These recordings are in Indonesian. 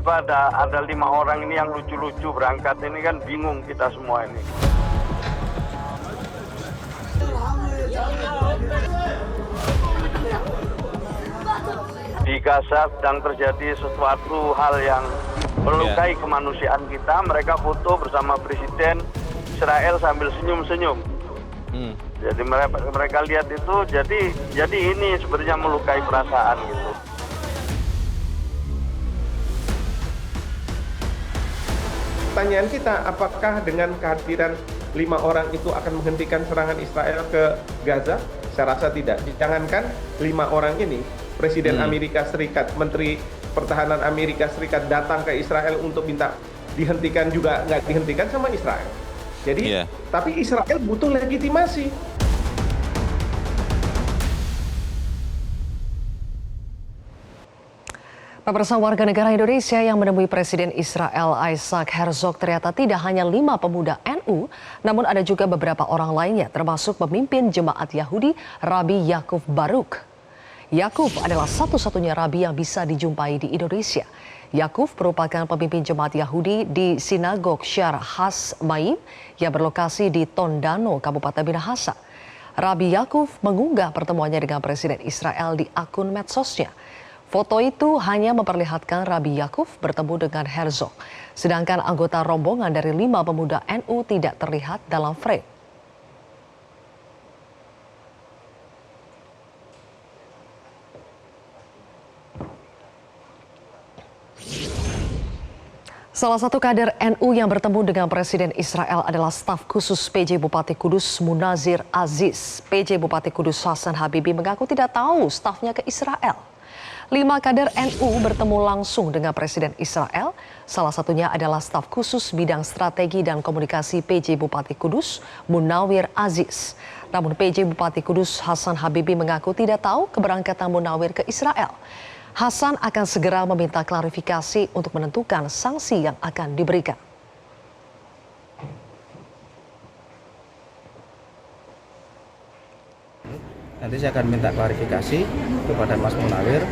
tiba-tiba ada 5 orang ini yang lucu-lucu berangkat, ini kan bingung kita semua ini. Di Gaza sedang terjadi sesuatu hal yang melukai kemanusiaan kita. Mereka foto bersama Presiden Israel sambil senyum-senyum. Jadi mereka lihat itu, jadi ini sebenarnya melukai perasaan gitu. Pertanyaan kita, apakah dengan kehadiran 5 orang itu akan menghentikan serangan Israel ke Gaza? Saya rasa tidak. Jangankan 5 orang ini, Presiden Amerika Serikat, Menteri Pertahanan Amerika Serikat datang ke Israel untuk minta dihentikan juga nggak dihentikan sama Israel. Jadi, tapi Israel butuh legitimasi. Pemirsa, warga negara Indonesia yang menemui Presiden Israel Isaac Herzog ternyata tidak hanya 5 pemuda NU, namun ada juga beberapa orang lainnya, termasuk pemimpin jemaat Yahudi Rabbi Yakub Baruk. Yakub adalah satu-satunya rabi yang bisa dijumpai di Indonesia. Yakub merupakan pemimpin jemaat Yahudi di Sinagog Syar Hasmaim yang berlokasi di Tondano, Kabupaten Minahasa. Rabbi Yakub mengunggah pertemuannya dengan Presiden Israel di akun medsosnya. Foto itu hanya memperlihatkan Rabbi Yakub bertemu dengan Herzog, sedangkan anggota rombongan dari 5 pemuda NU tidak terlihat dalam frame. Salah satu kader NU yang bertemu dengan Presiden Israel adalah staf khusus PJ Bupati Kudus Munazir Aziz. PJ Bupati Kudus Hasan Habibi mengaku tidak tahu stafnya ke Israel. 5 kader NU bertemu langsung dengan Presiden Israel. Salah satunya adalah staf khusus bidang strategi dan komunikasi PJ Bupati Kudus Munawir Aziz. Namun PJ Bupati Kudus Hasan Habibi mengaku tidak tahu keberangkatan Munawir ke Israel. Hasan akan segera meminta klarifikasi untuk menentukan sanksi yang akan diberikan. Nanti saya akan minta klarifikasi kepada Mas Munawir,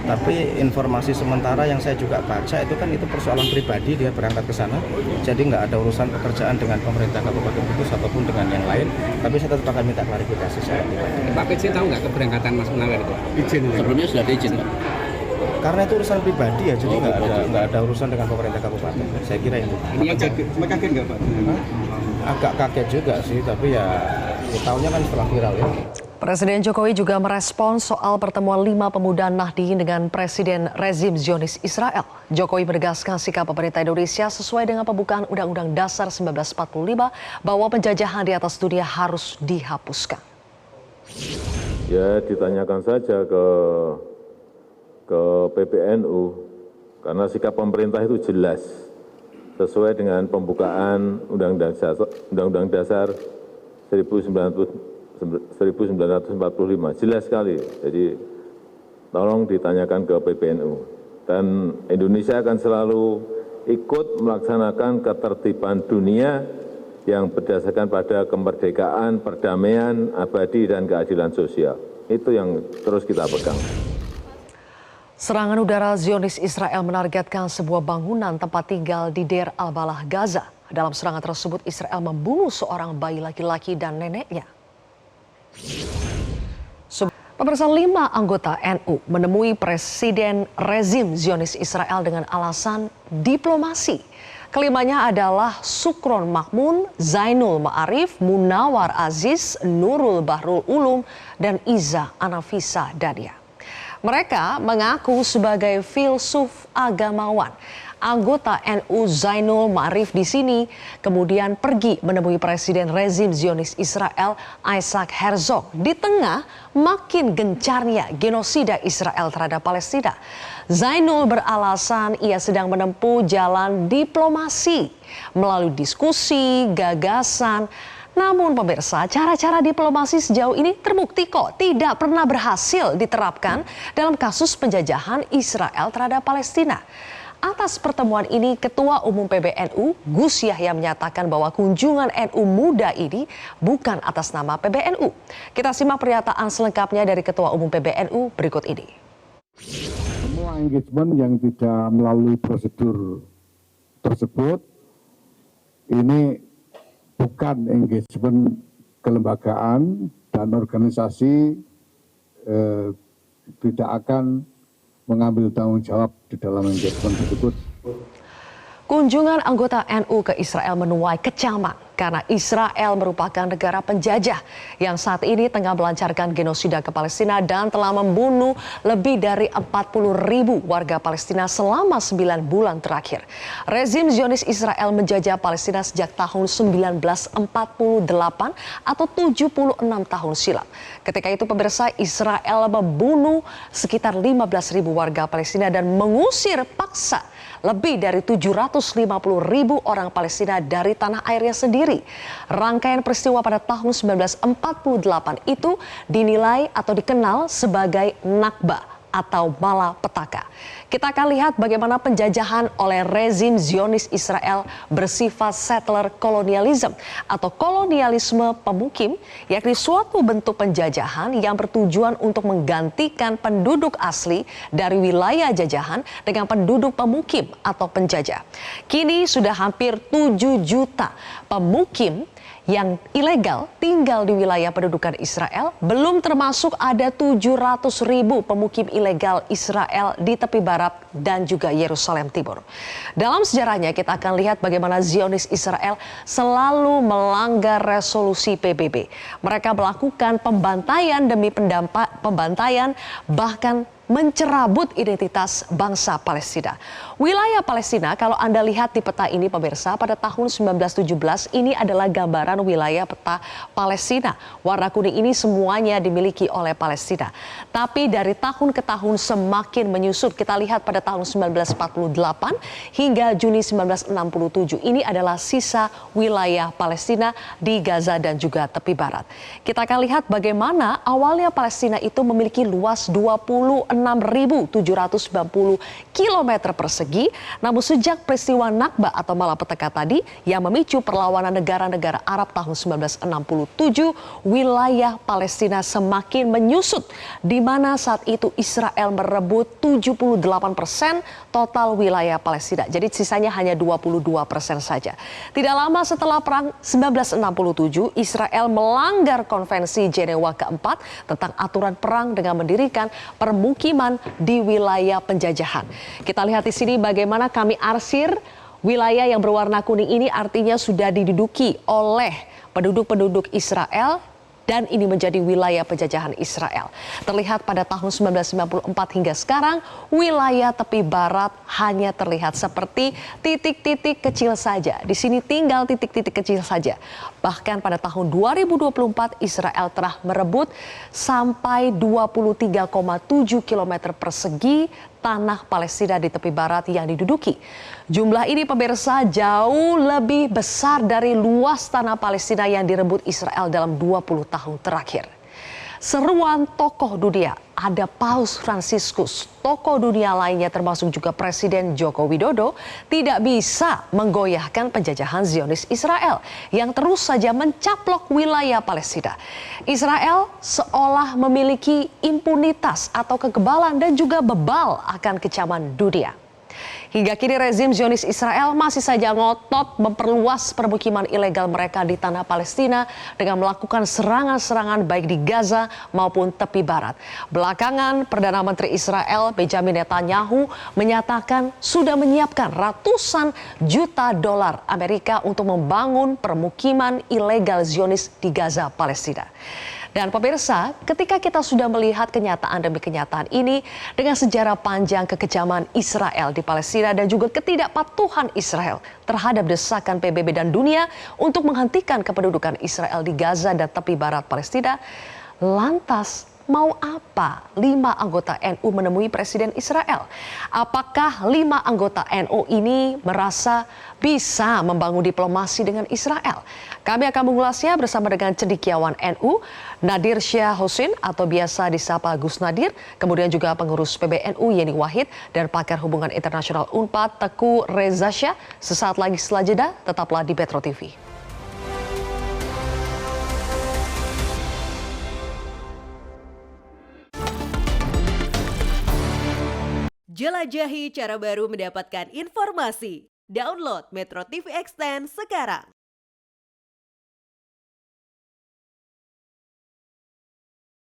tapi informasi sementara yang saya juga baca itu kan itu persoalan pribadi, dia berangkat ke sana, jadi nggak ada urusan pekerjaan dengan pemerintah Kabupaten Kudus ataupun dengan yang lain, tapi saya tetap akan minta klarifikasi saya. Pak PJ tahu nggak keberangkatan Mas Munawir itu? Izin. Sebelumnya sudah ada izin, Pak? Karena itu urusan pribadi ya, jadi nggak ada urusan dengan pemerintah kabupaten. Saya kira itu. Ini yang kaget nggak, Pak? Agak kaget juga sih, tapi ya tahunya kan setelah viral ya. Presiden Jokowi juga merespon soal pertemuan 5 pemuda Nahdliyin dengan Presiden rezim Zionis Israel. Jokowi menegaskan sikap pemerintah Indonesia sesuai dengan pembukaan Undang-Undang Dasar 1945 bahwa penjajahan di atas dunia harus dihapuskan. Ya, ditanyakan saja ke PBNU, karena sikap pemerintah itu jelas sesuai dengan pembukaan Undang-Undang Dasar 1945, jelas sekali. Jadi tolong ditanyakan ke PBNU, dan Indonesia akan selalu ikut melaksanakan ketertiban dunia yang berdasarkan pada kemerdekaan, perdamaian, abadi, dan keadilan sosial. Itu yang terus kita pegang. Serangan udara Zionis Israel menargetkan sebuah bangunan tempat tinggal di Deir al-Balah, Gaza. Dalam serangan tersebut, Israel membunuh seorang bayi laki-laki dan neneknya. Pemirsa, 5 anggota NU menemui Presiden rezim Zionis Israel dengan alasan diplomasi. Kelimanya adalah Sukron Makmun, Zainul Ma'arif, Munawar Aziz, Nurul Bahrul Ulum, dan Iza Anafisa Dadia. Mereka mengaku sebagai filsuf agamawan. Anggota NU Zainul Ma'arif di sini kemudian pergi menemui Presiden rezim Zionis Israel Isaac Herzog di tengah makin gencarnya genosida Israel terhadap Palestina. Zainul beralasan ia sedang menempuh jalan diplomasi melalui diskusi, gagasan. Namun pemirsa, cara-cara diplomasi sejauh ini terbukti kok tidak pernah berhasil diterapkan dalam kasus penjajahan Israel terhadap Palestina. Atas pertemuan ini, Ketua Umum PBNU Gus Yahya menyatakan bahwa kunjungan NU muda ini bukan atas nama PBNU. Kita simak pernyataan selengkapnya dari Ketua Umum PBNU berikut ini. Semua engagement yang tidak melalui prosedur tersebut ini bukan engagement kelembagaan dan organisasi tidak akan mengambil tanggung jawab di dalam engagement tersebut. Kunjungan anggota NU ke Israel menuai kecaman karena Israel merupakan negara penjajah yang saat ini tengah melancarkan genosida ke Palestina dan telah membunuh lebih dari 40.000 warga Palestina selama 9 bulan terakhir. Rezim Zionis Israel menjajah Palestina sejak tahun 1948 atau 76 tahun silam. Ketika itu pemirsa, Israel membunuh sekitar 15.000 warga Palestina dan mengusir paksa lebih dari 750.000 orang Palestina dari tanah airnya sendiri. Rangkaian peristiwa pada tahun 1948 itu dinilai atau dikenal sebagai Nakba atau malapetaka. Kita akan lihat bagaimana penjajahan oleh rezim Zionis Israel bersifat settler kolonialism atau kolonialisme pemukim, yakni suatu bentuk penjajahan yang bertujuan untuk menggantikan penduduk asli dari wilayah jajahan dengan penduduk pemukim atau penjajah. Kini sudah hampir 7 juta pemukim yang ilegal tinggal di wilayah pendudukan Israel, belum termasuk ada 700.000 pemukim ilegal Israel di tepi barat dan juga Yerusalem Timur. Dalam sejarahnya kita akan lihat bagaimana Zionis Israel selalu melanggar resolusi PBB. Mereka melakukan pembantaian demi pembantaian, bahkan mencerabut identitas bangsa Palestina. Wilayah Palestina, kalau Anda lihat di peta ini pemirsa, pada tahun 1917 ini adalah gambaran wilayah peta Palestina. Warna kuning ini semuanya dimiliki oleh Palestina. Tapi dari tahun ke tahun semakin menyusut. Kita lihat pada tahun 1948 hingga Juni 1967. Ini adalah sisa wilayah Palestina di Gaza dan juga tepi barat. Kita akan lihat bagaimana awalnya Palestina itu memiliki luas 26.790 km persegi, namun sejak peristiwa Nakba atau malapetaka tadi yang memicu perlawanan negara-negara Arab tahun 1967, wilayah Palestina semakin menyusut, di mana saat itu Israel merebut 78% total wilayah Palestina. Jadi sisanya hanya 22% saja. Tidak lama setelah perang 1967, Israel melanggar konvensi Jenewa keempat tentang aturan perang dengan mendirikan permukiman di wilayah penjajahan. Kita lihat di sini bagaimana kami arsir wilayah yang berwarna kuning ini artinya sudah diduduki oleh penduduk-penduduk Israel dan ini menjadi wilayah penjajahan Israel. Terlihat pada tahun 1994 hingga sekarang, wilayah tepi barat hanya terlihat seperti titik-titik kecil saja. Di sini tinggal titik-titik kecil saja. Bahkan pada tahun 2024 Israel telah merebut sampai 23,7 km persegi tanah Palestina di tepi barat yang diduduki. Jumlah ini pemirsa jauh lebih besar dari luas tanah Palestina yang direbut Israel dalam 20 tahun terakhir. Seruan tokoh dunia, ada Paus Fransiskus, tokoh dunia lainnya termasuk juga Presiden Joko Widodo tidak bisa menggoyahkan penjajahan Zionis Israel yang terus saja mencaplok wilayah Palestina. Israel seolah memiliki impunitas atau kekebalan dan juga bebal akan kecaman dunia. Hingga kini rezim Zionis Israel masih saja ngotot memperluas permukiman ilegal mereka di tanah Palestina dengan melakukan serangan-serangan baik di Gaza maupun tepi barat. Belakangan, Perdana Menteri Israel Benjamin Netanyahu menyatakan sudah menyiapkan ratusan juta dolar Amerika untuk membangun permukiman ilegal Zionis di Gaza, Palestina. Dan pemirsa, ketika kita sudah melihat kenyataan demi kenyataan ini dengan sejarah panjang kekejaman Israel di Palestina dan juga ketidakpatuhan Israel terhadap desakan PBB dan dunia untuk menghentikan kependudukan Israel di Gaza dan tepi barat Palestina, lantas mau apa 5 anggota NU menemui Presiden Israel? Apakah 5 anggota NU ini merasa bisa membangun diplomasi dengan Israel? Kami akan mengulasnya bersama dengan cendekiawan NU, Nadir Syah Husin atau biasa disapa Gus Nadir, kemudian juga pengurus PBNU Yeni Wahid dan pakar hubungan internasional UNPAD Teguh Reza Syah. Sesaat lagi setelah jeda, tetaplah di Metro TV. Jelajahi cara baru mendapatkan informasi. Download Metro TV Extend sekarang.